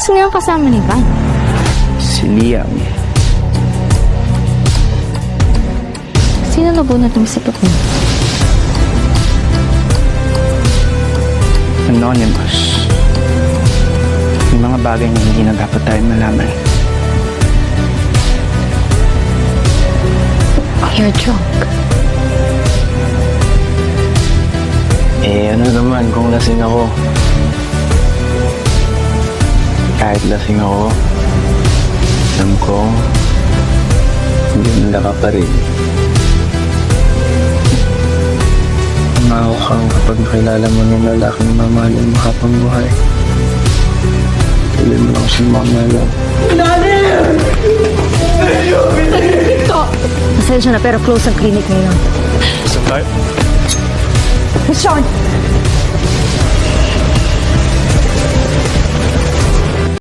Sino yung kasama ni Van? Si Liam. Sino nabunot ng sipot mo? Anonymous. Yung mga bagay na hindi na dapat tayo malaman. You're drunk. Ano naman kung lasing ako? Kahit lasing ako, alam ko, ganda ka pa rin. Umawa kang kapag nakilala mo ng lalaking mamahalin mo habang buhay. Tuloy mo lang siya mamalo. Pasensya na pero close ang clinic ngayon. Saan tayo? Sean!